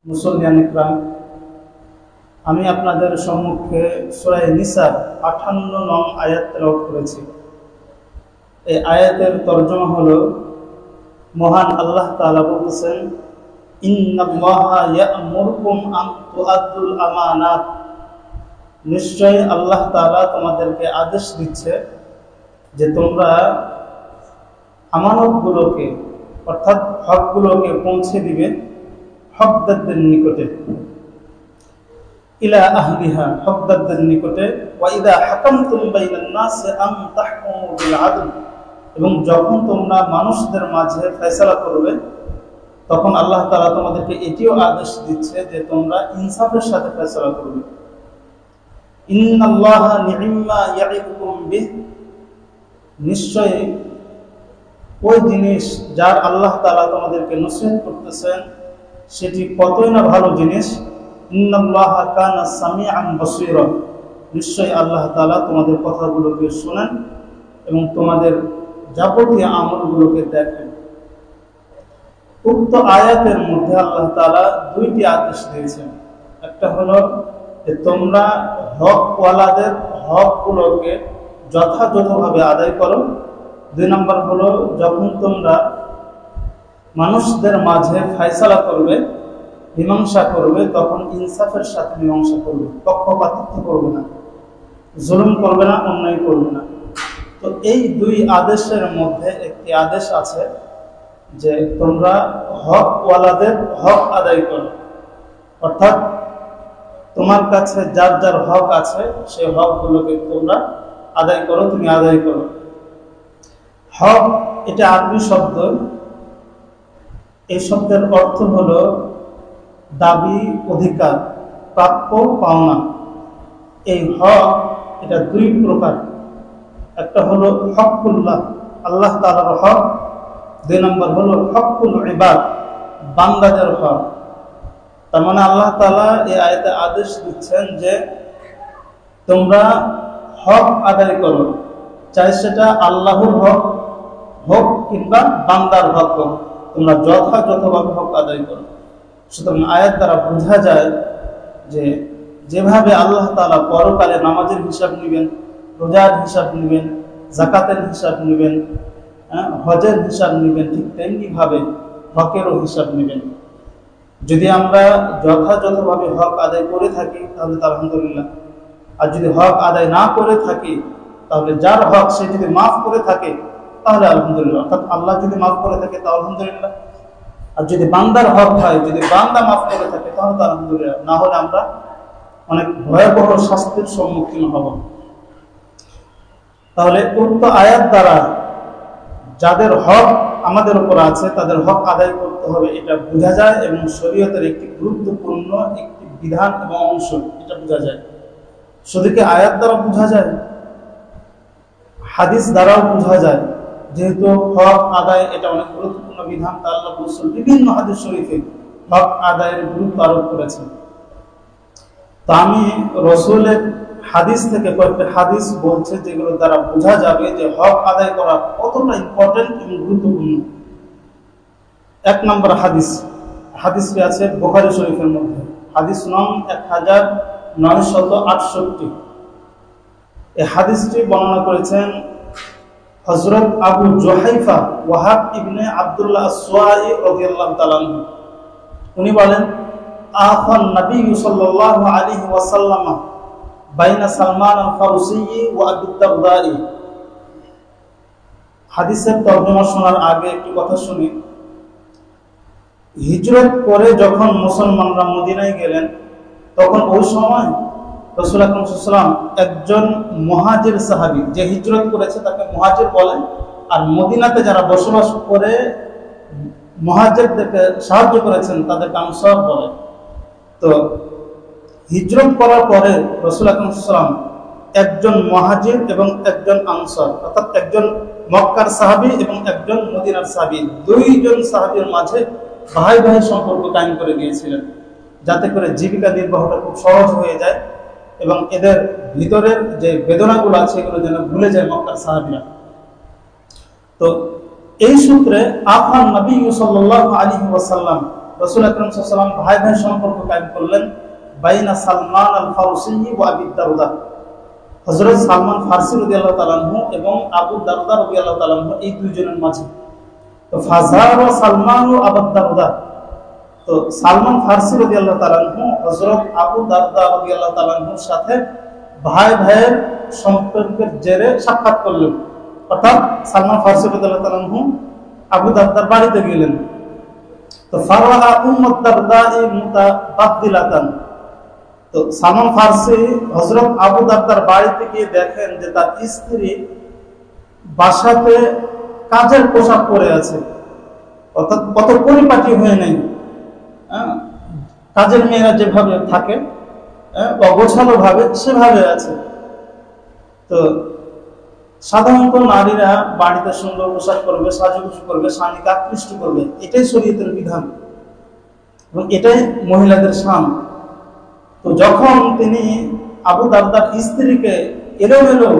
মুসলিয়ান ইকরাম, আমি আপনাদের সম্মুখে সূরা নিসার 58 নং আয়াত তেলাওয়াত করেছি। এই আয়াতের তরজমা হলো, মহান আল্লাহ তাআলা বলতেছেন, ইন্নাল্লাহা ইয়া'মুরুকুম আন তুআদ্দুল আমানাত, নিশ্চয়ই আল্লাহ তাআলা তোমাদেরকে আদেশ দিচ্ছে যে তোমরা আমানতগুলোকে অর্থাৎ হকগুলোকে পৌঁছে দিবে হকদারদের নিকটে, ইলা আহলিহা, হকদারদের নিকটে। ওয়া ইযা হাকামতুম বাইনান নাসি আন তাহকুমু বিল আদল, এবং যখন তোমরা মানুষদের মাঝে ফয়সালা করবে তখন আল্লাহ তাআলা তোমাদেরকে এটিও আদেশ দিচ্ছে যে তোমরা ইনসাফের সাথে ফয়সালা করবে। ইন্নাল্লাহা নি'ম্মা ইয়া'iদুকুম বিহ, নিশ্চয়ই ওই জিনিস যার আল্লাহ তাআলা তোমাদেরকে নসিহত করতেছেন সেটি কতই না ভালো জিনিস। ইন্নাল্লাহা কানা সামিআন বাসীরা, নিশ্চয়ই আল্লাহ তাআলা তোমাদের কথাগুলোকে শোনেন এবং তোমাদের যাবতীয় আমলগুলোকে দেখেন। উক্ত আয়াতের মধ্যে আল্লাহ তাআলা দুইটি আদেশ দিয়েছেন। একটা হলো যে তোমরা হকওয়ালাদের হকগুলোকে যথাযথভাবে আদায় করো। 2 নম্বর হলো যখন তোমরা মানুষদের মাঝে ফয়সালা করবে, মীমাংসা করবে, তখন ইনসাফের সাথে মীমাংসা করবে, পক্ষপাতিত্ব করবে না, জুলুম করবে না, অন্যায় করবে না। তো এই দুই আদেশের মধ্যে একটি আদেশ আছে যে তোমরা হকওয়ালাদের হক আদায় করো, অর্থাৎ তোমার কাছে যার যার হক আছে সেই হকগুলোকে তোমরা আদায় করো, তুমি আদায় করো। হক এটা আরবি শব্দ, এই শব্দের অর্থ হলো দাবি, অধিকার, প্রাপ্য, পাওনা। এই হক এটা 2 প্রকার। একটা হলো হকুল্লাহ, আল্লাহ তাআলার হক। 2 নম্বর হলো হকুল ইবাদ, বান্দাদের হক। তার মানে আল্লাহ তাআলা এই আয়াতে আদেশ দিচ্ছেন যে তোমরা হক আদায় করো, চাই সেটা আল্লাহর হক হোক কিংবা বান্দার হক হোক, তোমরা যথাযথভাবে হক আদায় করো। সুতরাং আয়াত দ্বারা বোঝা যায় যে যেভাবে আল্লাহ তাআলা পরকালে নামাজের হিসাব নেবেন, রোজার হিসাব নেবেন, যাকাতের হিসাব নেবেন, হজের হিসাব নেবেন, ঠিক তেমনি ভাবে হকেরও হিসাব নেবেন। যদি আমরা যথাযথভাবে হক আদায় করে থাকি তাহলে তো আলহামদুলিল্লাহ, আর যদি হক আদায় না করে থাকি তাহলে যার হক সে যদি মাফ করে থাকে তাহলে আলহামদুলিল্লাহ, অর্থাৎ আল্লাহ যদি মাফ করে থাকে তাহলে আলহামদুলিল্লাহ। আর যদি বান্দার হক হয়, যদি বান্দা মাফ করে থাকে তাহলে তো আলহামদুলিল্লাহ, না হলে আমরা অনেক ভয়াবহ শাস্তির সম্মুখীন হব। তাহলে উক্ত আয়াত দ্বারা যাদের হক আমাদের উপর আছে তাদের হক আদায় করতে হবে এটা বোঝা যায়, এবং শরীয়তের একটি গুরুত্বপূর্ণ একটি বিধান এবং অংশ এটা বোঝা যায়। শুধু কি আয়াত দ্বারা বোঝা যায়, হাদিস দ্বারাও বোঝা যায়। যেহেতু হক আদায় এটা অনেক গুরুত্বপূর্ণ বিধান, তা আল্লাহ রাসূল বিভিন্ন হাদিস শরীফে হক আদায়ের গুরুত্ব আরোপ করেছেন। তা আমি রাসূলের হাদিস থেকে কয়েকটা হাদিস বলছে যেগুলো দ্বারা বোঝা যাবে যে হক আদায় করা কতটা ইম্পর্টেন্ট এবং গুরুত্বপূর্ণ। 1 নম্বর হাদিসটি আছে বুখারী শরীফের মধ্যে, হাদিস নং 1968। এই হাদিসটি বর্ণনা করেছেন হযরত আবু জুহাইফা ওয়াহাব ইবনে আব্দুল্লাহ আস-সুয়াই রাদিয়াল্লাহু তাআলা আনহু। উনি বলেন, আখান নবী সাল্লাল্লাহু আলাইহি ওয়াসাল্লাম বাইনা সালমান আল-ফারুসি ওয়া আবু দারদাই। হাদিসের তরজমা শোনার আগে একটি কথা শুনি। হিজরত করে যখন মুসলমানরা মদিনায় গেলেন তখন ওই সময় রাসূল আকরাম সাল্লাল্লাহু আলাইহি ওয়াসাল্লাম একজন মুহাজির সাহাবী, যে হিজরত করেছে তাকে মুহাজির বলেন, আর মদিনাতে যারা বসবাস করে মুহাজিরদেরকে সাহায্য করেছেন তাদেরকে আনসার বলে। তো হিজরত করার পরে রাসূল আকরাম সাল্লাল্লাহু আলাইহি ওয়াসাল্লাম একজন মুহাজির এবং একজন আনসার, অর্থাৎ একজন মক্কার সাহাবী এবং একজন মদিনার সাহাবী, 2 জন সাহাবীর মাঝে ভাই ভাই সম্পর্ক কায়েম করে দিয়েছিলেন, যাতে করে জীবিকা নির্বাহটা খুব সহজ হয়ে যায় এবং এদের ভিতরের যে বেদনাগুলো আছে এগুলো যেন ভুলে যায় মক্কার সাহাবীরা। তো এই সূত্রে আখান নবী সাল্লাল্লাহু আলাইহি ওয়াসাল্লাম রাসূল আকরাম সাল্লাল্লাহু আলাইহি ওয়াসাল্লাম ভাই ভাই সম্পর্ক কায়েম করলেন বাইনা সালমান আল ফারসি ওয়া আবি দারদা। হযরত সালমান ফারসি রাদিয়াল্লাহু তাআলা আনহু এবং আবু দারদা রাদিয়াল্লাহু তাআলা আনহু এই দুইজনের মাঝে। তো ফাজার সালমান ও আবু দারদা, তো সালমান ফারসি রাদিয়াল্লাহু তাআলা আনহু হযরত আবু দারদা রাদিয়াল্লাহু তাআলা আনহুর সাথে ভাই ভাইয়ের সম্পর্কের জেরে সাক্ষাৎ করলেন। অর্থাৎ সালমান ফারসি রাদিয়াল্লাহু তাআলা আনহু আবু দারদার বাড়িতে গেলেন। তো ফারাআ উম্মু দারদা মুতাবাদদিলাতান, তো সালমান ফারসি হযরত আবু দারদার বাড়িতে গিয়ে দেখেন যে তার স্ত্রী বাসাতে কাজের পোশাক পরে আছে, অর্থাৎ কত পরিপাটি হয়ে নেই। কাজের মেয়েরা যেভাবে থাকে অগোছালো ভাবে সেভাবে আছে। তো সাধারণত নারীরা বাড়িতে সুন্দর পোশাক করবে, সাজুগুজু করবে, স্বামীকে আকৃষ্ট করবে, এটাই শরীয়তের বিধান এবং এটাই মহিলাদের শান। তো যখন তিনি আবু দারদার স্ত্রীকে এলোমেলো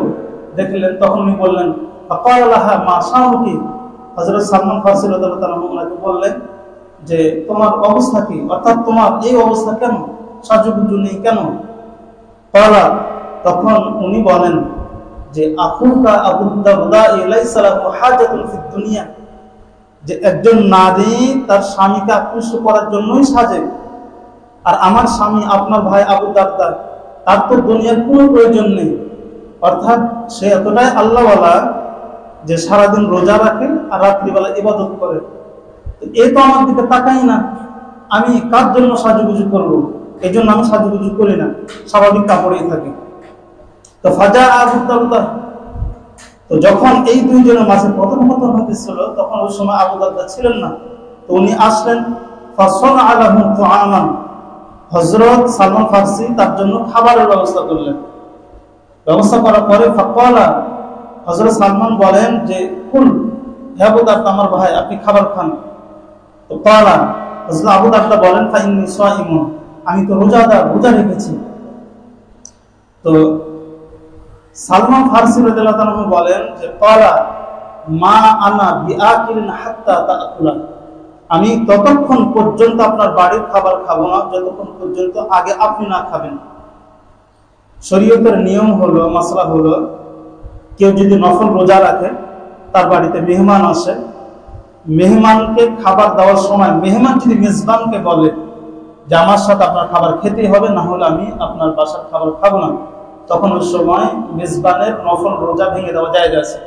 দেখলেন তখন উনি বললেন ফাকাল লাহা মা শানুকি। হযরত সালমান ফারসি রাদিয়াল্লাহু তাআলা ওনাকে বললেন যে তোমার অবস্থা কি, অর্থাৎ তোমার এই অবস্থা কেন, সাজুগুজু নেই কেন? ক্বালা, তখন উনি বলেন যে আখুকা আবু দারদা লাইসা লাহু হাজাতুন ফিদ দুনিয়া, যে একজন নারী তার স্বামীকে আকৃষ্ট করার জন্যই সাজে, আর আমার স্বামী আপনার ভাই আবু দারদা তার তো দুনিয়ার কোনো প্রয়োজন নেই। অর্থাৎ সে এতটাই আল্লাহওয়ালা যে সারাদিন রোজা রাখে আর রাত্রিবেলা ইবাদত করে। এ তো আমার দিকে তাকাই না, আমি কার জন্য সাজুগুজু করবো? এই জন্য আমি সাজুগুজু করি না, স্বাভাবিক কাপড়েই থাকি। তো ফাজা আবু দারদা, তো যখন এই দুইজনের মাঝে প্রথম হতেছিল তখন ওই সময় আবু দারদা ছিলেন না। তো উনি আসলেন, ফাসানা আলাহু তুআমান, হযরত সালমান ফারসি তার জন্য খাবারের ব্যবস্থা করলেন। ব্যবস্থা করার পরে ফাকালা, হযরত সালমান বলেন যে কুল হে আবু দারদা, আমার ভাই আপনি খাবার খান। তো ক্বালা, হযরত আবু দারদা বলেন ফা ইন্নী সাইমুন, আমি তো রোজাদার, রোজা রেখেছি। তো সালমান ফারসি রাদিয়াল্লাহু তাআলা বলেন যে ক্বালা মা আনা বিআকিলিন হাত্তা তাআকুলা, আমি ততক্ষণ পর্যন্ত আপনার বাড়ির খাবার খাবো না যতক্ষণ পর্যন্ত আগে আপনি না খাবেন। শরীয়তের নিয়ম হলো, মাসলা হলো, কেউ যদি নফল রোজা রাখে, তার বাড়িতে মেহমান আসে, মেহমানকে খাবার দেওয়ার সময় মেহমান যদি মেজবানকে বলে যে আমার সাথে আপনার খাবার খেতেই হবে, না হলে আমি আপনার বাসার খাবার খাবো না, তখন ওই সময় মেজবানের নফল রোজা ভেঙে দেওয়া জায়েজ আছে।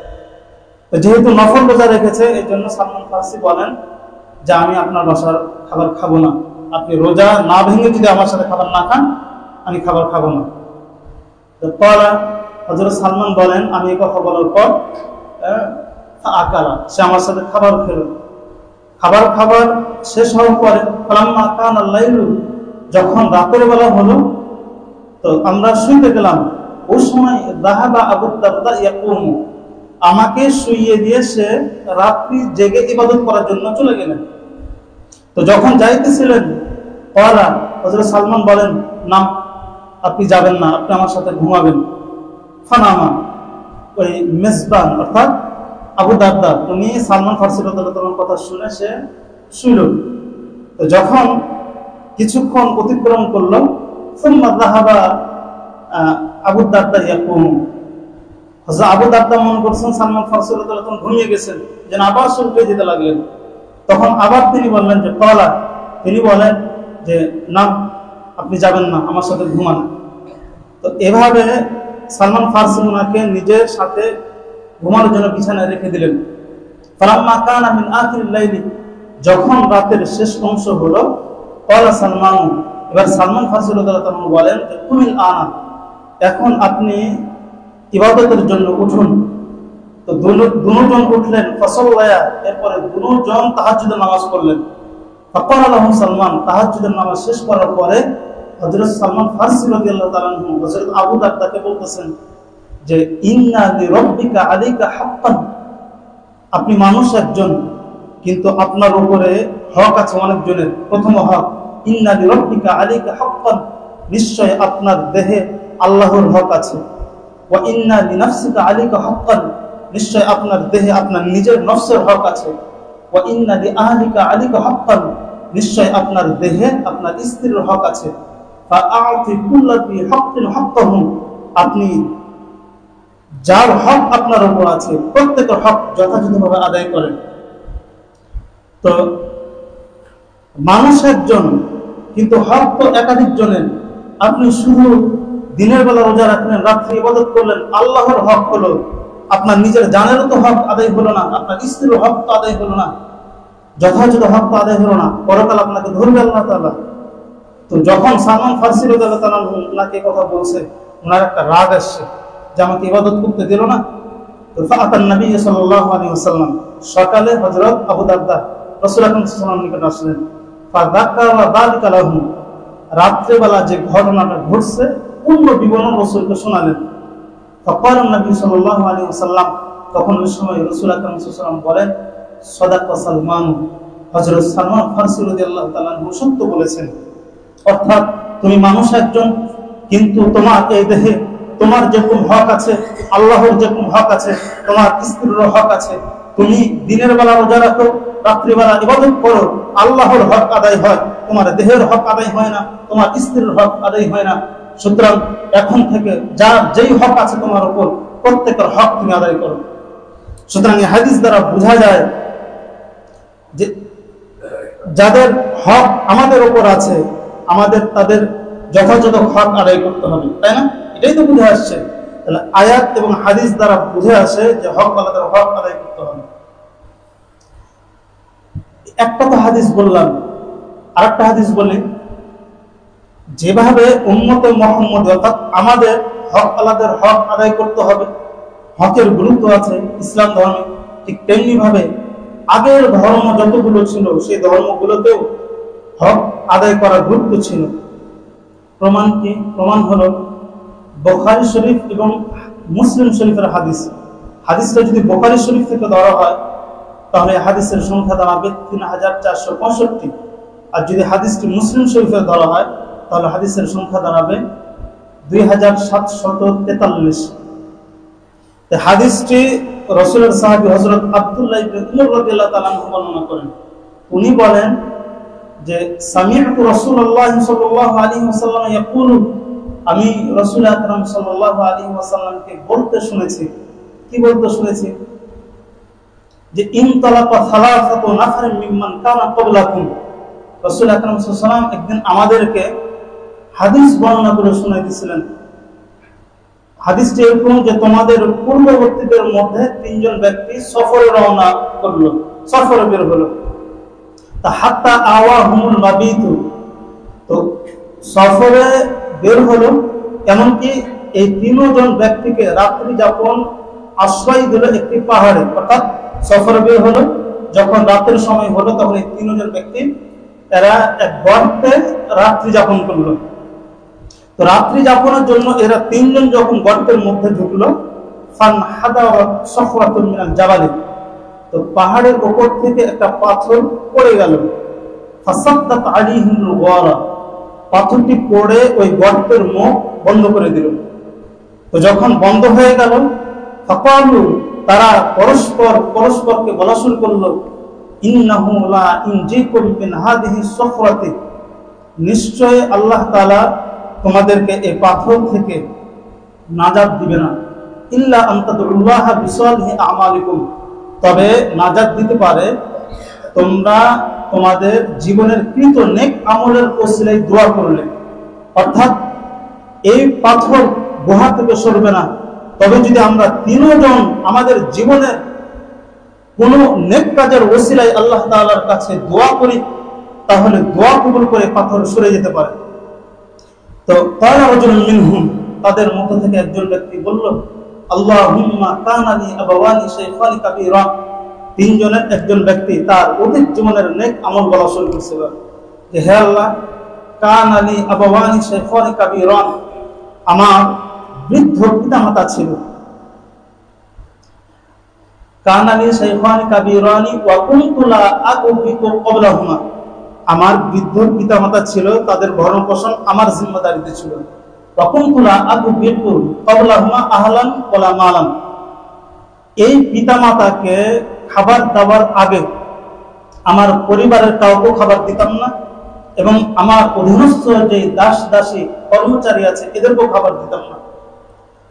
তো যেহেতু নফল রোজা রেখেছে, এই জন্য সালমান ফারসি বলেন যে আমি আপনার বাসার খাবার খাবো না, আপনি রোজা না ভেঙে যদি আমার সাথে খাবার না খান আমি খাবার খাবো না। তো পরে হযরত সালমান বলেন আমি এই কথা বলার পর আকালা, সে আমার সাথে খাবার খেলো। খাবার শেষ হওয়ার পরে ফালাম্মা কানা লাইলু, যখন রাতের বেলা হলো তো আমরা শুইতে গেলাম, ওই সময় যাহাবা আবু দারদা ইয়াকুমু, আমাকে শুইয়ে দিয়ে সে রাত্রি জেগে ইবাদত করার জন্য চলে গেলেন। তো যখন যাইতেছিলেন ক্বালা, হযরত সালমান বলেন না আপনি যাবেন না, আপনি আমার সাথে ঘুমাবেন। ফানামা, ওই মেজবান অর্থাৎ আবু দারদা উনি সালমান ফারসি রাদিয়াল্লাহু তাআলার কথা শুনে সে শুইল। তো যখন কিছুক্ষণ অতিক্রম করলো, সুম্মা যাহাবা আবু দারদা ইয়াকুমু, হযরত আবু দারদা মনে করছেন সালমান ফারসি রাদিয়াল্লাহু তাআলা ঘুমিয়ে গেছেন, যেন আবার সে উঠে যেতে লাগলেন। তখন আবার তিনি বললেন যে ক্বালা, তিনি বলেন যে না আপনি যাবেন না, আমার সাথে ঘুমান। তো এভাবে সালমান ফারসি ওনাকে নিজের সাথে ঘুমানোর জন্য বিছানায় রেখে দিলেন। ফালাম্মা কানা মিন আখিরিল লাইলি, যখন রাতের শেষ অংশ হলো, ক্বালা সালমান, এবার সালমান ফারসি রাদিয়াল্লাহু তাআলা বলেন যে কুমিল আনা, এখন আপনি ইবাদতের জন্য উঠুন। তো দুজন উঠলেন, ফাসাল্লায়া, এরপরে দুজন তাহাজ্জুদের নামাজ পড়লেন। ফাকালা লাহু সালমান, তাহাজ্জুদের নামাজ শেষ করার পরে হযরত সালমান ফারসি রাদিয়াল্লাহু তাআলা আনহু হযরত আবু দারদাকে বলতেছেন যে ইন্না লিরাব্বিকা আলাইকা হাক্কান, আপনি মানুষ একজন, কিন্তু আপনার উপরে হক আছে অনেকজনের। প্রথম হক ইন্না লিরাব্বিকা আলাইকা হাক্কান, নিশ্চয় আপনার দেহে আল্লাহর হক আছে। ওয়া ইন্না লিনাফসিকা আলাইকা হাক্কান, নিশ্চয় আপনার দেহে আপনার নিজের নফসের হক আছে। ওয়া ইন্না লিআহলিকা আলাইকা হাক্কান, নিশ্চয় আপনার দেহে আপনার স্ত্রীর হক আছে। ফাআতি কুল্লাযী হাক্কিন হাক্কাহু, আপনি যার হক আপনার উপর আছে প্রত্যেকের হক যথাযথভাবে আদায় করেন। তো মানুষ একজন, কিন্তু হক তো একাধিক জনের। আপনি শুধু দিনের বেলা রোজা রাখলেন, রাত্রে ইবাদত করলেন, আল্লাহর হক হলো, আপনার নিজের জানেরও তো হক আদায় হলো না, আপনার স্ত্রীর হক তো আদায় হলো না, যথাযথ হক তো আদায় হলো না। পরকাল আপনাকে ধরবে আল্লাহ তাআলা। তো যখন সালমান ফারসি রাদিয়াল্লাহু তাআলা ওনাকে কথা বলছে, ওনার একটা রাগ আসছে যে আমাকে ইবাদত করতে দিল না। তো ফাআতান নবী সাল্লাল্লাহু আলাইহি ওয়াসাল্লাম, সকালে হযরত আবু দারদা রাসূল আকরাম সাল্লাল্লাহু আলাইহি ওয়াসাল্লাম নিকট আসলেন। ফাযাকারা যালিকা লাহু, রাত্রে বেলা যে ঘটনাটা ঘটছে পূর্ণ বিবরণ রাসূলকে শোনালেন। ফাকালা নবী সাল্লাল্লাহু আলাইহি ওয়াসাল্লাম, তখন ওই সময় রাসূল আকরাম সাল্লাল্লাহু আলাইহি ওয়াসাল্লাম বলেন, সাদাকা সালমান, হযরত সালমান ফারসি রাদিয়াল্লাহু তাআলা সত্য বলেছেন। অর্থাৎ তুমি মানুষ একজন, কিন্তু তোমার এই দেহে তোমার যেরকম হক আছে, আল্লাহর যেরকম হক আছে, তোমার স্ত্রীর হক আছে। তুমি দিনের বেলা রোজা রাখো, রাত্রিবেলা ইবাদত করো, আল্লাহর হক আদায় হয়, তোমার দেহের হক আদায় হয় না, তোমার স্ত্রীর হক আদায় হয় না। সুতরাং এখন থেকে যার যেই হক আছে তোমার উপর, প্রত্যেকের হক তুমি আদায় করো। সুতরাং এই হাদিস দ্বারা বোঝা যায় যে যাদের হক আমাদের উপর আছে, আমাদের তাদের যথাযথ হক আদায় করতে হবে, তাই না? এটাই তো বুঝে আসছে। তাহলে আয়াত এবং হাদিস দ্বারা বুঝে আসে যে হক আলাদার হক আদায় করতে হবে। একটা তো হাদিস বললাম, আরেকটা হাদিস বলি, যেভাবে উম্মতে মুহাম্মদ অর্থাৎ আমাদের হক আলাদার হক আদায় করতে হবে, হকের গুরুত্ব আছে ইসলাম ধর্মে, ঠিক তেমনি ভাবে আগের ধর্ম যতগুলো ছিল সেই ধর্মগুলোতেও হক আদায় করার গুরুত্ব ছিল। প্রমাণ কি? প্রমাণ হলো বুখারী শরীফ এবং মুসলিম শরীফের হাদিস। হাদিসটা যদি বুখারী শরীফ থেকে ধরা হয় তাহলে হাদিসের সংখ্যা দাঁড়াবে 3465, আর যদি হাদিসটি মুসলিম শরীফের ধরা হয় তাহলে হাদিসের সংখ্যা দাঁড়াবে 2743। হাদিসটি রাসূলের সাহাবী হযরত আব্দুল্লাহ ইবনে উমর রাদিয়াল্লাহু তাআলা বর্ণনা করেন। উনি বলেন যে সামি'তু রাসূলুল্লাহ সাল্লাল্লাহু আলাইহি ওয়াসাল্লাম ইয়াকুলু, আমি রাসূল আকরাম সাল্লাল্লাহু আলাইহি ওয়াসাল্লামকে বলতে শুনেছি। কি বলতে শুনেছি? যে ইনতালাকা সালাসাতু নাফারিন মিম্মান কানা ক্বাবলাকুম, রাসূল আকরাম সাল্লাল্লাহু আলাইহি ওয়াসাল্লাম একদিন আমাদেরকে হাদিস বর্ণনা করে শুনাইতেছিলেন। হাদিসটি এরকম যে তোমাদের পূর্ববর্তীদের মধ্যে 3 জন ব্যক্তি সফরে রওনা করলো, সফরে বের হলো। তা হাত্তা আওয়াহুমুল মাবিতু, তো সফরে বের হলো, এমনকি এই 3 জন ব্যক্তিকে রাত্রি যাপন আশ্রয় দিল একটি পাহাড়ে। অর্থাৎ সফরে বের হলো, যখন রাতের সময় হলো তখন এই 3 জন ব্যক্তি এরা এক গর্তে রাত্রি যাপন করলো। তো রাত্রি যাপনের জন্য এরা 3 জন যখন গর্তের মধ্যে ঢুকলো, ফানহাদারাত সাফওয়াতুন মিনাল জাবালি, তো পাহাড়ের উপর থেকে একটা পাথর পড়ে গেল। ফাসাদ্দাত আলাইহিল গারা, পাথরটি পড়ে ওই গর্তের মুখ বন্ধ করে দিল। তো যখন বন্ধ হয়ে গেল, ফাকালু, তারা পরস্পরকে বলা শুরু করলো, ইন্নাহু লা ইনজিকুম মিন হাদিহি সাফরাতি, নিশ্চয় আল্লাহ তাআলা তোমাদেরকে এই পাথর থেকে নাজাত দিবে না, ইল্লা আন তাদউল্লাহ বিসালিহি আমালিকুম, তবে নাজাত দিতে পারে তোমরা তোমাদের জীবনের কৃত নেক আমলের ওসিলায় দোয়া করলে। অর্থাৎ এই পাথর গুহা থেকে সরবে না, তবে যদি আমরা 3 জন আমাদের জীবনের কোন নেক কাজের ওসিলায় আল্লাহ তাআলার কাছে দোয়া করি, তাহলে দোয়া কবুল করে পাথর সরে যেতে পারে। তো তারা রাজুলুম মিনহুম, তাদের মধ্য থেকে একজন ব্যক্তি বলল, আল্লাহুম্মা কানা লি আবাওয়ানি শাইখানি কাবীরা, 3 জনের একজন ব্যক্তি তার অতীত জীবনের নেক আমল বলা শুরু করেছিল যে হে আল্লাহ, কানা লি আবাওয়ানি শাইখানি কাবীরা, আমার বৃদ্ধ পিতামাতা ছিল। কানা লি শাইখানি কাবীরানি ওয়া কুনতু লা আকুবিকু ক্বাবলাহুমা, আমার বৃদ্ধ পিতামাতা ছিল, তাদের ভরণ পোষণ আমার জিম্মাদারিতে ছিল। ওয়া কুনতু লা আকুবিকু ক্বাবলাহুমা আহলান ওয়ালা মালান, এই পিতামাতাকে খাবার দাবার আগে আমার পরিবারের কাউকে খাবার দিতাম না, এবং আমার অধীনস্থ যে দাস দাসী কর্মচারী আছে এদেরকেও খাবার দিতাম না।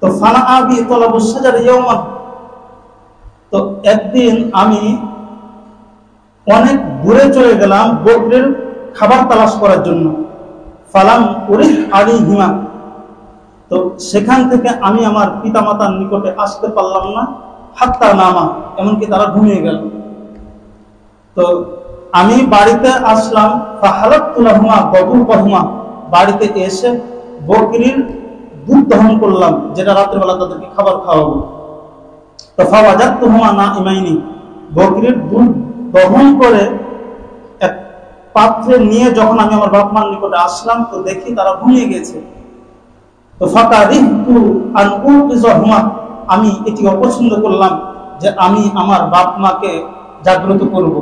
তো ফানা আবি তলাবুস শাজার ইয়াওমান, তো একদিন আমি অনেক দূরে চলে গেলাম বকরির খাবার তালাশ করার জন্য। ফালাম উরিহ আলাইহিমা, তো সেখান থেকে আমি আমার পিতামাতার নিকটে আসতে পারলাম না। হাত্তা নামা, এমনকি তারা ঘুমিয়ে গেল। তো আমি বাড়িতে আসলাম। ফাহালাতু লাহুমা বাদুকাহুমা, বাড়িতে এসে বকরির দুধ দহন করলাম, যেটা রাত্রিবেলা তাদেরকে খাবার খাওয়াবো। তো ফাওয়াজাতুহুমা নাইমাইনি, বকরির দুধ দহন করে এক পাত্রে নিয়ে যখন আমি আমার বাপ মার নিকটে আসলাম, তো দেখি তারা ঘুমিয়ে গেছে। তো ফাকারিহতু আন উকিযহুমা, আমি এটি অপছন্দ করলাম যে আমি আমার বাপ মাকে জাগ্রত করব।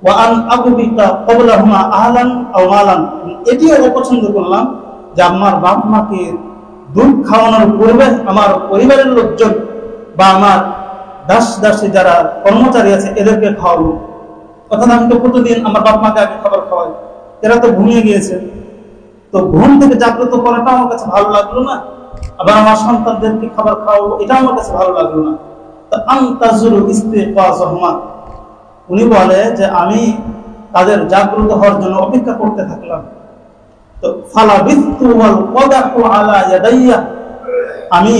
ওয়া আন আগুবিতা ক্বাবলাহুমা আহলান আও মালান, এটিও অপছন্দ করলাম যে আমার বাপ মাকে দুধ খাওয়ানোর পূর্বে আমার পরিবারের লোকজন বা আমার দাস দাসী যারা কর্মচারী আছে এদেরকে খাওয়াবো। অর্থাৎ আমি তো প্রতিদিন আমার বাপ মাকে আগে খাবার খাওয়াই, এরা তো ঘুমিয়ে গিয়েছে। তো ঘুম থেকে জাগ্রত করাটা আমার কাছে ভালো লাগলো না, আবার আমার সন্তানদেরকে খাবার খাওয়াবো, এটা আমার কাছে ভালো লাগলো না। তো আনতাজুরু ইস্তিকাযাহুমা, উনি বলে যে আমি তাদের জাগ্রত হওয়ার জন্য অপেক্ষা করতে থাকলাম। তো ফালাবিস্তু ওয়াল কদাহু আলা ইয়াদাইয়া, আমি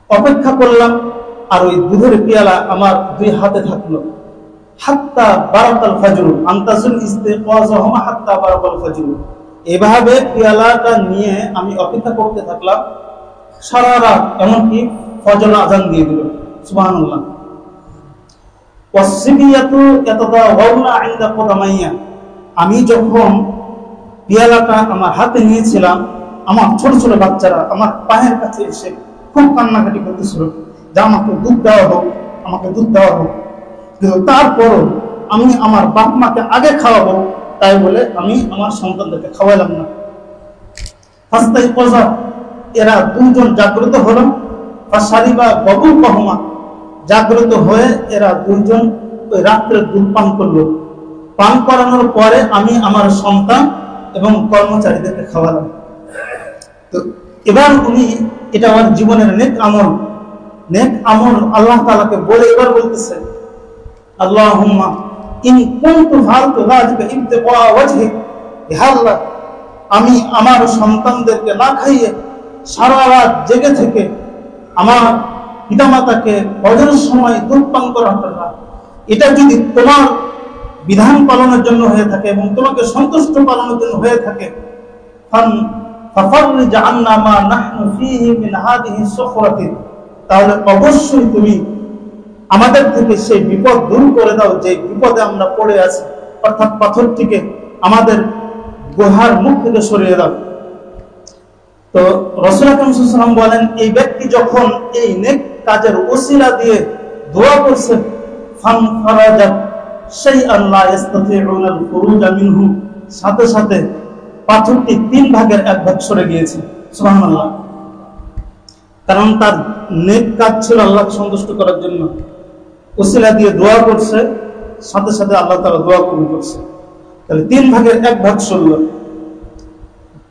অপেক্ষা করলাম আর ওই দুধের পেয়ালা আমার দুই হাতে থাকলো। হাত্তা বারাকাল ফাজর, আনতাজুল ইস্তিকাযাহুমা হাত্তা বারাকাল ফাজর, এভাবে পেয়ালাটা নিয়ে আমি অপেক্ষা করতে থাকলাম সারা রাত, এমনকি ফজর আজান দিয়ে দিল। সুবহানাল্লাহ। ওয়াসসিবিয়াতু ইয়াতাদাওয়াউনা ইনদা কুদামাইয়া, আমি যখন পেয়ালাটা আমার হাতে নিয়েছিলাম, আমার ছোট ছোট বাচ্চারা আমার পায়ের কাছে এসে খুব কান্নাকাটি করতেছিল যে আমাকে দুধ দেওয়া হোক, আমাকে দুধ দেওয়া হোক। কিন্তু তারপরও আমি আমার বাপ মাকে আগে খাওয়াবো, তাই বলে আমি আমার সন্তানদেরকে খাওয়ালাম না। ফাস্তাই কজা, এরা দুজন জাগ্রত হলো। ফাশারিবা বাদুকাহুমা, জাগ্রত হয়ে এরা দুজন ওই রাত্রে দুধ পান করলো। পান করানোর পরে আমি আমার সন্তান এবং কর্মচারীদেরকে খাওয়ালাম। তো এবার উনি, এটা আমার জীবনের নেক আমল আল্লাহ তাআলাকে বলে এবার বলতেছে, আল্লাহুম্মা ইন কুনতু ফাআলতু যালিকা ইবতিগা ওয়াজহিক, হে আল্লাহ, আমি আমার সন্তানদেরকে না খাইয়ে সারা রাত জেগে থেকে আমার পিতামাতাকে ফজরের সময় দুধ পান করাটা, এটা যদি তোমার বিধান পালনের জন্য হয়ে থাকে এবং তোমাকে সন্তুষ্ট পালনের জন্য হয়ে থাকে, ফাফাররিজ আন্না মা নাহনু ফীহি মিন হাদিহি সুখরাতি, তাহলে অবশ্যই তুমি আমাদের থেকে সেই বিপদ দূর করে দাও যে বিপদে আমরা পড়ে আছি, অর্থাৎ পাথরটিকে আমাদের গুহার মুখ থেকে সরিয়ে দাও। তো রাসূল আকরাম সাল্লাল্লাহু আলাইহি ওয়াসাল্লাম বলেন, এই ব্যক্তি যখন এই নেক কাজের ওসিলা দিয়ে দোয়া করছে, ফানফারাজাত শাইআন লা ইস্তাতিউনা আল খুরুজা মিনহু, সাথে সাথে পাথরটি 3 ভাগের 1 ভাগ সরে গিয়েছে। সুবহানাল্লাহ। কারণ তার নেক কাজ ছিল আল্লাহকে সন্তুষ্ট করার জন্য, ওসিলা দিয়ে দোয়া করছে, সাথে সাথে আল্লাহ তাআলা দোয়া কবুল করছে। তাহলে 3 ভাগের 1 ভাগ সরল।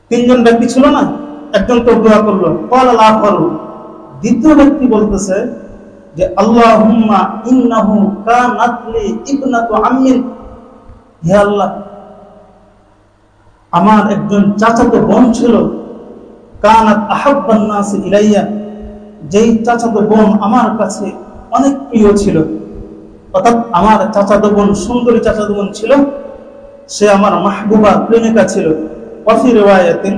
3 জন ব্যক্তি ছিল না, একজন তো দোয়া করলো। ক্বাল আল আখরু, দ্বিতীয় ব্যক্তি বলতেছে যে আল্লাহুম্মা ইন্নাহু কানাত লি ইবনাতু আম্মিন, হে আল্লাহ, আমার একজন চাচাতো বোন ছিল, কানাত আহাব্বান নাস ইলাইয়া, যেই চাচাতো বোন আমার কাছে অনেক প্রিয় ছিল। অর্থাৎ আমার চাচাতো বোন সুন্দরী চাচাতো বোন ছিল, সে আমার মাহবুবা প্রেমিকা ছিল। ওয়াফি রিওয়ায়াতিন,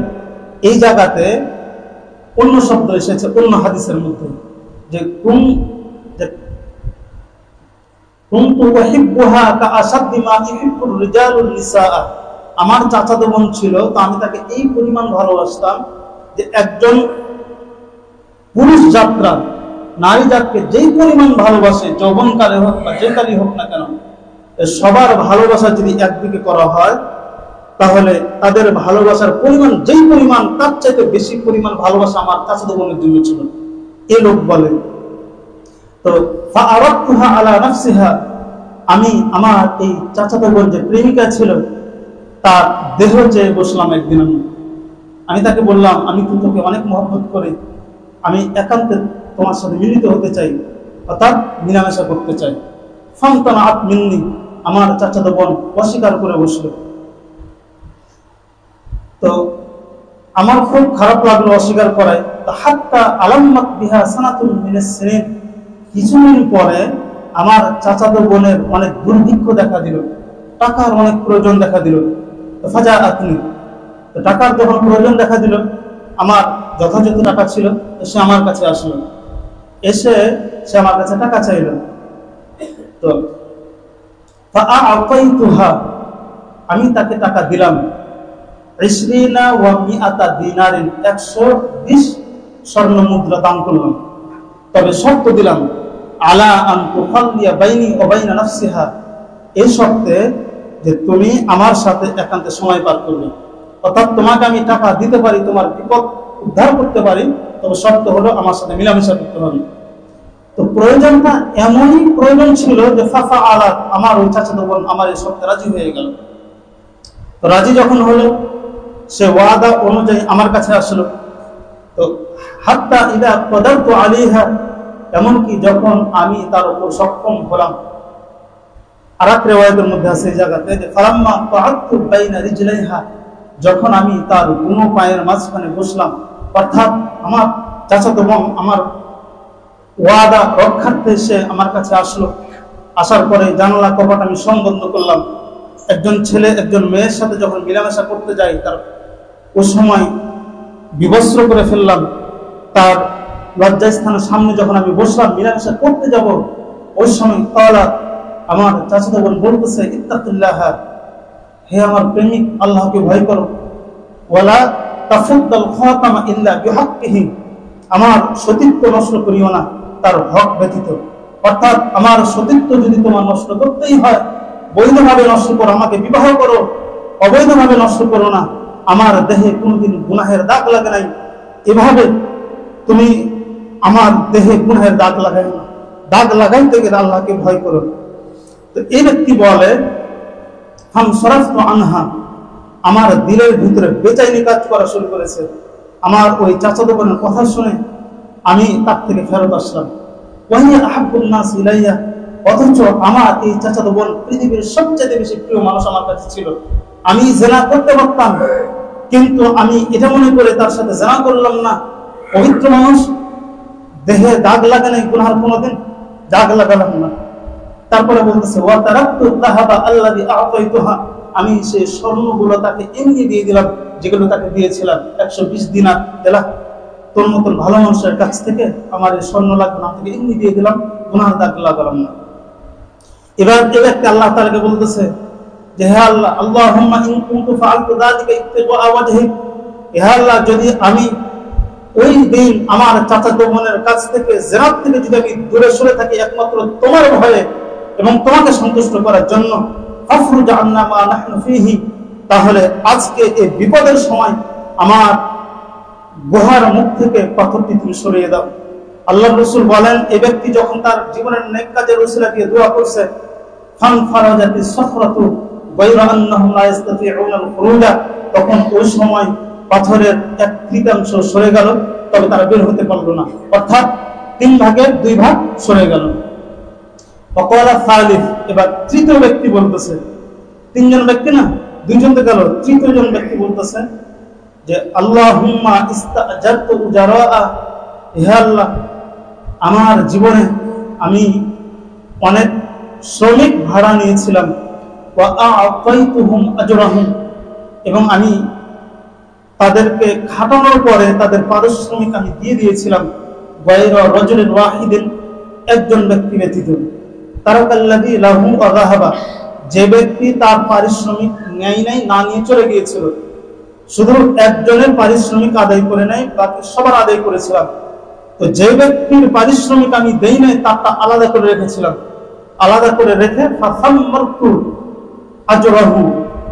এই জায়গাতে অন্য শব্দ এসেছে অন্য হাদিসের মধ্যে যে কুনতু উহিব্বুহা কাআশাদ্দি মা ইহিব্বুর রিজালুন নিসাআ, আমার চাচাতো বোন ছিল, তো আমি তাকে এই পরিমাণ ভালোবাসতাম যে একজন পুরুষ যাত্রা নারী জাতকে যেই পরিমাণ ভালোবাসে, যৌবনকালে হোক বা যে কালই হোক না কেন, সবার ভালোবাসা যদি একদিকে করা হয়, তাহলে তাদের ভালোবাসার পরিমাণ যেই পরিমাণ, তার চাইতে বেশি পরিমাণ ভালোবাসা আমার চাচাতো বোনের জন্য ছিল, এ লোক বলে। তো তো ফাআরাতুহা আলা নাফসিহা, আমি আমার এই চাচাতো বোন যে প্রেমিকা ছিল তার দেহ চেয়ে বসলাম একদিন। আমি তাকে বললাম, আমি তো তোকে অনেক মহব্বত করি, আমি একান্তে তোমার সাথে মিলিত হতে চাই, অর্থাৎ মিলামেশা করতে চাই। ফামতানাআত মিন্নি, আমার চাচাতো বোন অস্বীকার করে বসলো। তো আমার খুব খারাপ লাগলো অস্বীকার করায়। তো হাত্তা আলাম্মাত বিহা সানাতুন মিনাস সিনিন, কিছুদিন পরে আমার চাচাতো বোনের অনেক দুর্ভিক্ষ দেখা দিল, টাকার অনেক প্রয়োজন দেখা দিল। তো ফাজাআতনি, তো টাকার যখন প্রয়োজন দেখা দিল, আমার যথাযথ টাকা ছিল, সে আমার কাছে আসলো, এসে সে আমার কাছে টাকা চাইল। তো ফাআতাইতুহা, আমি তাকে টাকা দিলাম। 120 স্বর্ণ মুদ্রা দান করলাম। তবে শর্ত দিলাম, আলা আন তুখাল্লিয়া বাইনি ওয়া বাইনা নাফসিহা, এই শর্তে যে তুমি আমার সাথে একান্তে সময় পার করবে। অর্থাৎ তোমাকে আমি টাকা দিতে পারি, তোমার বিপদ উদ্ধার করতে পারি, তবে শর্ত হলো আমার সাথে মিলামেশা করতে হবে। তো প্রয়োজনটা এমনই প্রয়োজন ছিল যে ফাফা আলা, আমার ওই চাচাতো বোন আমার এই শর্তে রাজি হয়ে গেল। তো রাজি যখন হলো, সে ওয়াদা অনুযায়ী আমার কাছে আসলো। তো হাত্তা ইদা কদারতু আলাইহা, এমনকি যখন আমি তার উপর সক্ষম হলাম। আর এক রিওয়ায়াতের মধ্যে আছে এই জায়গাতে যে ফালাম্মা কাআতু বাইনা রিজলাইহা, যখন আমি তার দুনো পায়ের মাঝখানে বসলাম, অর্থাৎ আমার চাচাতো বোন আমার ওয়াদা রক্ষার্থে সে আমার কাছে আসলো। আসার পরে জানালা কপাট আমি সংবন্ধ করলাম। একজন ছেলে একজন মেয়ের সাথে যখন মিলামেশা করতে যাই, তার ওই সময় বিবস্ত্র করে ফেললাম। তার লজ্জাস্থানের সামনে যখন আমি বসলাম মিলামেশা করতে যাব, ওই সময় তাআলা আমার চাচাতো বোন বলতেছে, ইত্তাকিল্লাহ, হে আমার প্রেমিক, আল্লাহকে ভয় করো। ওয়ালা তাফুদ্দাল খাতামা ইল্লা বিহাক্কিহি, আমার সতীত্ব নষ্ট করিও না তার হক ব্যতীত। অর্থাৎ আমার সতীত্ব যদি তোমার নষ্ট করতেই হয়, বৈধভাবে নষ্ট করো, আমাকে বিবাহ করো, অবৈধভাবে নষ্ট করো না। আমার দেহে কোনোদিন গুনাহের দাগ লাগে নাই, এভাবে তুমি আমার দেহে গুনাহের দাগ লাগাই না, দাগ লাগাইতে গেলে আল্লাহকে ভয় করো। তো এই ব্যক্তি বলে, হাম সরাফতু আনহা, আমার দিলের ভিতরে বেচাইনি কাজ করা শুরু করেছে। আমার ওই চাচাতো বোনের কথা শুনে আমি তার থেকে ফেরত আসলাম। ওয়াহিয়া আহাব্বুন নাস ইলাইয়া, অথচ আমার এই চাচাতো বোন পৃথিবীর সবচেয়ে বেশি প্রিয় মানুষ আমার কাছে ছিল। আমি জেনা করতে পারতাম, কিন্তু আমি এটা মনে করে তার সাথে জেনা করলাম না। পবিত্র মানুষ, দেহে দাগ লাগে নাই গুনার, কোনোদিন দাগ লাগালাম না। তারপরে বলতেছে, ওয়া তারাকতু যাহাবা আল্লাযী আ'তাইতুহা, আমি সেই স্বর্ণগুলো তাকে এমনি দিয়ে দিলাম যেগুলো তাকে দিয়েছিলাম। 120 দিনার দিলাম, তোর মতন ভালো মানুষের কাছ থেকে আমার এই স্বর্ণ লাগবে না, থেকে এমনি দিয়ে দিলাম, গুনার দাগ লাগালাম না। এবার এই ব্যক্তি আল্লাহ তাআলাকে বলতেছে যে, হে আল্লাহ, আল্লাহুম্মা ইন কুনতু ফাআলতু যালিকা ইবতিগা ওয়াজহিক, হে আল্লাহ, যদি আমি ওই দিন আমার চাচাতো বোনের কাছ থেকে, জিনাত থেকে যদি আমি দূরে সরে থাকি একমাত্র তোমার ভয়ে এবং তোমাকে সন্তুষ্ট করার জন্য, ফাফরুজ আন্না মা নাহনু ফীহি, তাহলে আজকে এই বিপদের সময় আমার গুহার মুখ থেকে পাথরটি তুমি সরিয়ে দাও। আল্লাহর রাসূল বলেন, এই ব্যক্তি যখন তার জীবনের নেক কাজের ওসিলা দিয়ে দোয়া করছে, ফান ফারাজাতি সখরাতু গায়রা আন্নাহুম লা ইস্তাতিউনা আল খুরুজা, তখন ওই সময় পাথরের এক তৃতীয়াংশ সরে গেল, তবে তারা বের হতে পারলো না। অর্থাৎ 3 ভাগের 2 ভাগ সরে গেল। ওয়াকালা সালিস, এবার তৃতীয় ব্যক্তি বলতেছে, 3 জন ব্যক্তি না, 2 জন তো গেল, তৃতীয় জন ব্যক্তি বলতেছে যে, আল্লাহুম্মা ইস্তাজারতু উজারাআ, হে আল্লাহ, আমার জীবনে আমি অনেক শ্রমিক ভাড়া নিয়েছিলাম, ওয়া আ'তাইতুহুম আজরাহুম, এবং আমি তাদেরকে খাটানোর পরে তাদের পারিশ্রমিক আমি দিয়ে দিয়েছিলাম, গায়রা রাজুলিন ওয়াহিদিন, একজন ব্যক্তি ব্যতীত। তারাকাল্লাযী লাহু আযাহাবা, যে ব্যক্তি তার পারিশ্রমিক নেয় নাই, না নিয়ে চলে গিয়েছিল, শুধু একজনের পারিশ্রমিক আদায় করে নাই, বাকি সবার আদায় করেছিলাম। তো যে ব্যক্তির পারিশ্রমিক আমি দেই নাই, তারটা আলাদা করে রেখেছিলাম, আলাদা করে রেখে ফাসাম্মারতু আজরাহু,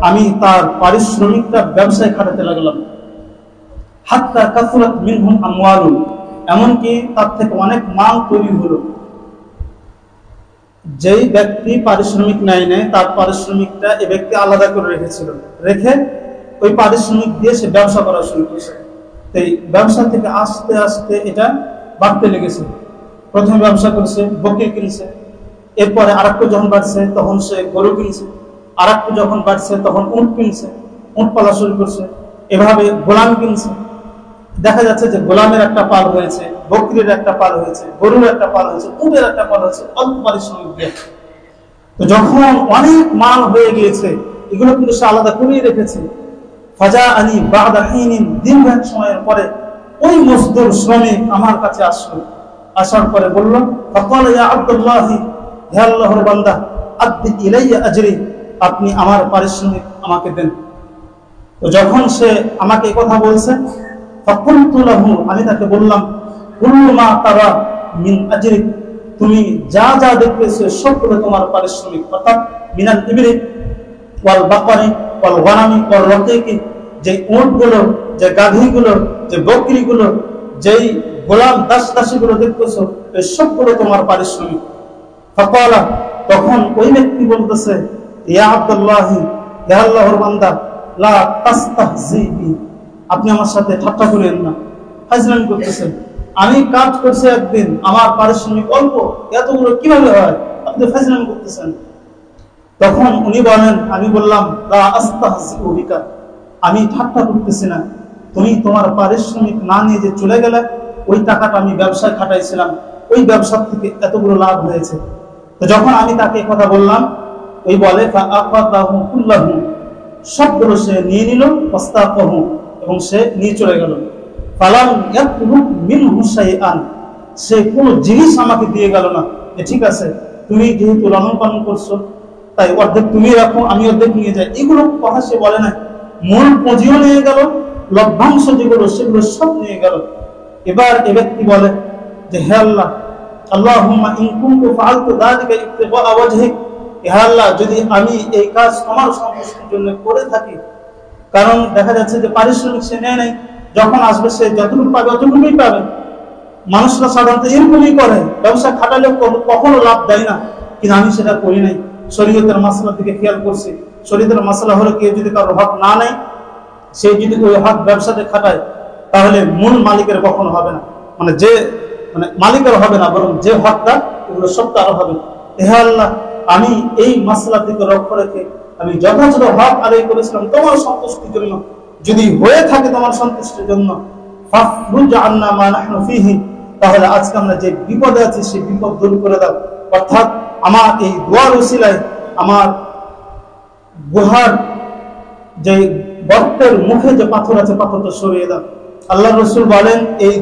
আমি তার পারিশ্রমিকটা ব্যবসায় খাটাতে লাগলাম। হাত্তা কাসরাত মিনহুম আমওয়ালু, এমনকি তার থেকে অনেক মাল তৈরি হলো। যেই ব্যক্তি পারিশ্রমিক নেয় নাই তার পারিশ্রমিকটা এই ব্যক্তি আলাদা করে রেখেছিল, রেখে ওই পারিশ্রমিক দিয়ে সে ব্যবসা করা শুরু করেছে। তো এই ব্যবসা থেকে আস্তে আস্তে এটা বাড়তে লেগেছে। প্রথমে ব্যবসা করছে, বকরি কিনছে, এরপরে আরেকটু যখন বাড়ছে তখন সে গরু কিনছে, আরেকটু যখন বাড়ছে তখন উঁট কিনছে, উঁট পালা শুরু করছে, এভাবে গোলাম কিনছে। দেখা যাচ্ছে যে গোলামের একটা পাল হয়েছে, বকরির একটা পাল হয়েছে, গরুর একটা পাল হয়েছে, উটের একটা পাল হয়েছে, অল্প পারিশ্রমিক দিয়ে। তো যখন অনেক মাল হয়ে গিয়েছে, এগুলো কিন্তু সে আলাদা করেই রেখেছে। ফাজা আনি বাদা হিনিন, দীর্ঘ এক সময়ের পরে ওই মজদুর শ্রমিক আমার কাছে আসলো। আসার পরে বলল, ফাকাল ইয়া আব্দুল্লাহি, হে আল্লাহর বান্দা, আদ্দি ইলাইয়া আজরি, আপনি আমার পারিশ্রমিক আমাকে দেন। তো যখন সে আমাকে এই কথা বলছে, ফাকুলতু লাহু, আমি তাকে বললাম, কুল্লু মা তারা মিন আজরি, তুমি যা যা দেখতেছো সবগুলো তোমার পারিশ্রমিক, অর্থাৎ মিনাল ইবলি ওয়াল বাকরি ওয়াল গনামি ওয়াল রাকিকি, যে উটগুলো, যে গাভীগুলো, যে বকরিগুলো, যেই গোলাম দাস দাসীগুলো দেখতেছো এই সবগুলো তোমার পারিশ্রমিক। ফাকালা, তখন ওই ব্যক্তি বলতেছে, ইয়া আব্দুল্লাহি, হে আল্লাহর বান্দা, লা তাস্তাহজি বি, আপনি আমার সাথে ঠাট্টা করেন না, ফাজলামি করতেছেন। আমি কাজ করছি একদিন, আমার পারিশ্রমিক অল্প, এতগুলো কিভাবে হয়? আপনি ফাজলামি করতেছেন। তখন উনি বলেন, আমি বললাম, লা আস্তাহজিউ বিকা, আমি ঠাট্টা করতেছি না, তুমি তোমার পারিশ্রমিক না নিয়ে যে চলে গেলে, ওই টাকাটা আমি ব্যবসায় খাটাইছিলাম, ওই ব্যবসা থেকে এতগুলো লাভ হয়েছে। তো যখন আমি তাকে কথা বললাম, ওই বলে ফাআখাযাহু কুল্লাহু, সবগুলো সে নিয়ে নিল, ফাস্তাকাহু, এবং সে নিয়ে চলে গেল। ফালাম ইয়াতরুক মিনহু শাইআন, সে কোনো জিনিস আমাকে দিয়ে গেল না, যে ঠিক আছে তুমি যেহেতু লালন পালন করছো, তাই অর্ধেক তুমি রাখো, আমি অর্ধেক নিয়ে যাই, এগুলো কথা সে বলে না। মূল পুঁজিও নিয়ে গেল, লভ্যাংশ যেগুলো সেগুলো সব নিয়ে গেল। এবার এ ব্যক্তি বলে যে, হে আল্লাহ, আল্লাহুম্মা ইন কুনতু ফাআলতু যালিকা ইবতিগা ওয়াজহিক, হে আল্লাহ, যদি আমি এই কাজ তোমার সন্তুষ্টির জন্য করে থাকি, কারণ দেখা যাচ্ছে যে পারিশ্রমিক সে নেয় নাই, যখন আসবে সে যতটুকু পাবে অতটুকুই পাবে। মানুষরা সাধারণত এরকমই করে, ব্যবসা খাটালে কখনো লাভ দেয় না, কিন্তু আমি সেটা করি নাই। শরীয়তের মাসলার দিকে খেয়াল করছি। শরীয়তের মাসলা হলো, কেউ যদি কারো হক না নেয়, সে যদি ওই হক ব্যবসাতে খাটায়, তাহলে মূল মালিকের কখনো হবে না, মানে মালিকের হবে না, বরং যে হকদার এগুলো সব তারও হবে। হে আল্লাহ, আমি এই মাসলা থেকে লক্ষ্য রেখে আমি যথাযথ হক আদায় করেছিলাম তোমার সন্তুষ্টির জন্য, যদি হয়ে থাকে তোমার সন্তুষ্টির জন্য, ফাফরুজ আন্না মা নাহনু ফিহি, তাহলে আজকে আমরা যে বিপদে আছি সেই বিপদ দূর করে দাও। অর্থাৎ আমার এই দোয়ার উসিলায় আমার গুহার যে গর্তের মুখে যে পাথর আছে, পাথরটা সরিয়ে দাও। আল্লাহ রাসূল বলেন, এই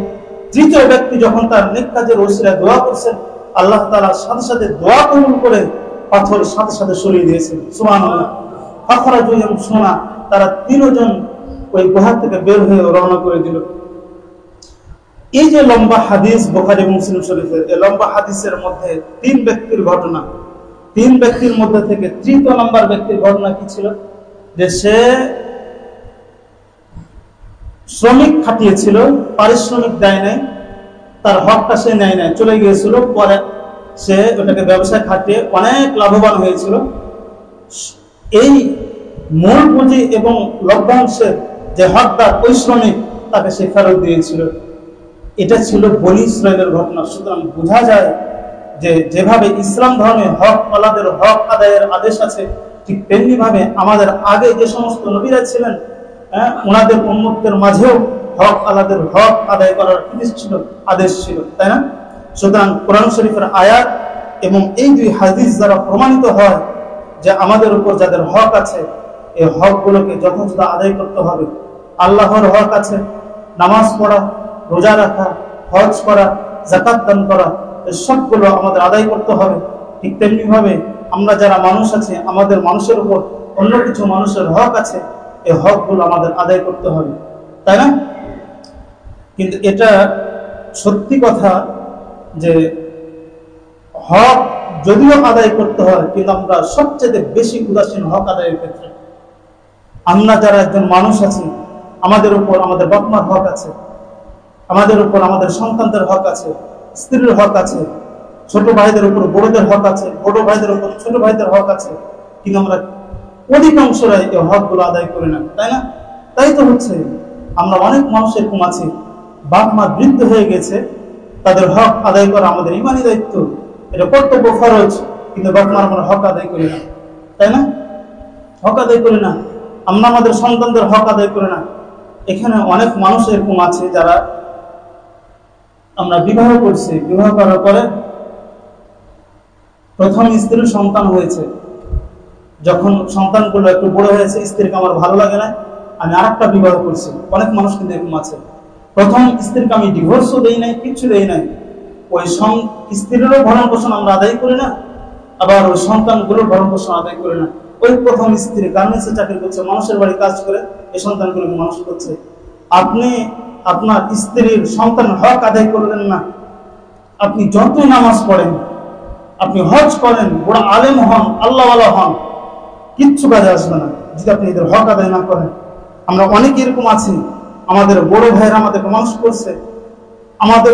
তৃতীয় ব্যক্তি যখন তার নেক কাজের উসিলায় দোয়া করছেন, আল্লাহ তাআলা সাথে সাথে দোয়া কবুল করে পাথর সাথে সাথে সরিয়ে দিয়েছেন। সুবহানাল্লাহ। ফাখরাজু ইয়ামশুনা, তারা তিনজন ওই গুহা থেকে বের হয়ে রওনা করে দিল। এই যে লম্বা হাদিস বুখারী এবং মুসলিম শরীফের, এই লম্বা হাদিসের মধ্যে তিন ব্যক্তির ঘটনা, তিন ব্যক্তির মধ্যে থেকে তৃতীয় নম্বর ব্যক্তির ঘটনা কি ছিল? যে সে শ্রমিক খাটিয়েছিল, পারিশ্রমিক দেয় নাই, তার হকটা সে নেয় নাই, চলে গিয়েছিল। পরে সে ওটাকে ব্যবসায় খাটিয়ে অনেক লাভবান হয়েছিল। এই মূল পুঁজি এবং লভ্যাংশের যে হকদার ওই শ্রমিক, তাকে সে ফেরত দিয়েছিল। এটা ছিল বনী ইসরাইলের ঘটনা। সুতরাং বোঝা যায় যে যেভাবে ইসলাম ধর্মে হক আলাদের হক আদায়ের আদেশ আছে, ঠিক তেমনি ভাবে আমাদের আগে যে সমস্ত নবীরা ছিলেন, ওনাদের উম্মতদের মাঝেও হক আলাদের হক আদায় করার আদেশ ছিল, তাই না? সুতরাং কোরআন শরীফের আয়াত এবং এই দুই হাদিস দ্বারা প্রমাণিত হয় যে আমাদের উপর যাদের হক আছে, এই হকগুলোকে যথাযথ আদায় করতে হবে। আল্লাহর হক আছে, নামাজ পড়া, রোজা রাখা, হজ করা, যাকাত দান করা, এই সবগুলো আমাদের আদায় করতে হবে। ঠিক তেমনি ভাবে আমরা যারা মানুষ আছে, আমাদের মানুষের উপর অন্য কিছু মানুষের হক আছে, এই হকগুলো আমাদের আদায় করতে হবে, তাই না? কিন্তু এটা সত্যি কথা যে হক যদিও আদায় করতে হয়, কিন্তু আমরা সবচেয়ে বেশি উদাসীন হক আদায়ের ক্ষেত্রে। আমরা যারা একজন মানুষ আছি, আমাদের উপর আমাদের বাপ মার হক আছে, আমাদের উপর আমাদের সন্তানদের হক আছে, স্ত্রীর হক আছে, ছোট ভাইদের উপর বড়দের হক আছে, বড় ভাইদের উপর ছোট ভাইদের হক আছে, কিন্তু আমরা অধিকাংশরাই এই হকগুলো আদায় করি না, তাই না? তাই তো হচ্ছে, আমরা অনেক মানুষ এরকম আছে, বাপ মা বৃদ্ধ হয়ে গেছে, তাদের হক আদায় করা আমাদের ইমানি দায়িত্ব, এটা কর্তব্য ফরজ, কিন্তু বাপ মার আমরা হক আদায় করি না, তাই না? হক আদায় করি না, আমরা আমাদের সন্তানদের হক আদায় করি না। এখানে অনেক মানুষ এরকম আছে যারা আমরা বিবাহ করছি, বিবাহ করার পরে প্রথম স্ত্রীর সন্তান হয়েছে, যখন সন্তানগুলো একটু বড় হয়েছে, স্ত্রীকে আমার ভালো লাগে না, আমি আরেকটা বিবাহ করছি। অনেক মানুষ কিন্তু এরকম আছে, প্রথম স্ত্রীকে আমি ডিভোর্সও দেই নাই, কিচ্ছু দেই নাই, ওই স্ত্রীরও ভরণ পোষণ আমরা আদায় করি না, আবার ওই সন্তানগুলোর ভরণ পোষণ আদায় করি না। ওই প্রথম স্ত্রী গার্মেন্টসে চাকরি করছে, মানুষের বাড়ি কাজ করে এই সন্তানগুলোকে মানুষ করছে। আপনি আপনার স্ত্রীর সন্তান হক আদায় করলেন না, আপনি যতই নামাজ পড়েন, আপনি হজ করেন, বড় আলেম হন, আল্লাহওয়ালা হন, কিচ্ছু কাজে আসবে না যদি আপনি এদের হক আদায় না করেন। আমরা অনেক এরকম আছি, আমাদের বড় ভাইয়েরা আমাদেরকে মানুষ করছে, আমাদের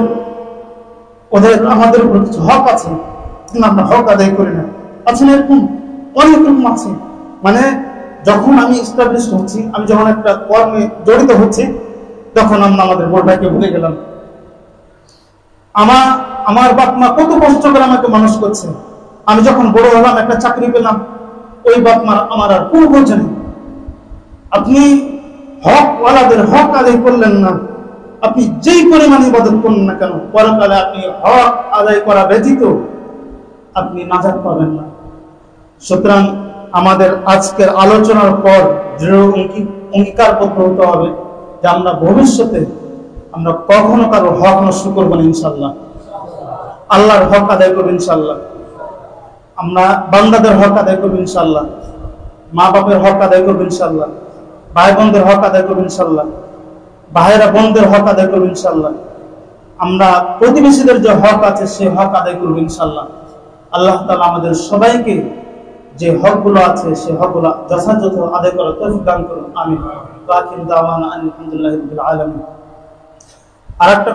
উপর কিছু হক আছে, কিন্তু আমরা হক আদায় করি না। আচ্ছা, এরকম অনেক রকম আছে, মানে যখন আমি এস্টাবলিশ হচ্ছি, আমি যখন একটা কর্মে জড়িত হচ্ছি, তখন আমরা আমাদের বড় ভাইকে ভুলে গেলাম। আমার বাপ মা কত কষ্ট করে আমাকে মানুষ করছে, আমি যখন বড় হলাম, একটা চাকরি পেলাম, ওই বাপ মা আমার আর কোনো বলছে না। আপনি হক ওয়ালাদের হক আদায় করলেন না, আপনি যেই পরিমাণ ইবাদত করলেন না কেন, পরকালে আপনি হক আদায় করা ব্যতীত আপনি নাজাত পাবেন না। সুতরাং আমাদের আজকের আলোচনার পর দৃঢ় অঙ্গীকারবদ্ধ হতে হবে যে আমরা ভবিষ্যতে আমরা কখনো কারো হক নষ্ট করবো না, ইনশাল্লাহ। আল্লাহর হক আদায় করবো ইনশাল্লাহ, আমরা বান্দাদের হক আদায় করবো ইনশাল্লাহ, মা বাপের হক আদায় করবো ইনশাল্লাহ, ভাই বোনদের হক আদায় করবো ইনশাল্লাহ, ভাইয়েরা বোনদের হক আদায় করবো ইনশাল্লাহ, আমরা প্রতিবেশীদের যে হক আছে সে হক আদায় করবো ইনশাল্লাহ। আল্লাহ তাআলা আমাদের সবাইকে যে হকগুলো আছে সে হকগুলো যথাযথ আদায় করার তৌফিক দান করুন, আমিন। আলহামদুলিল্লাহি রাব্বিল আলামিন। আরেকটা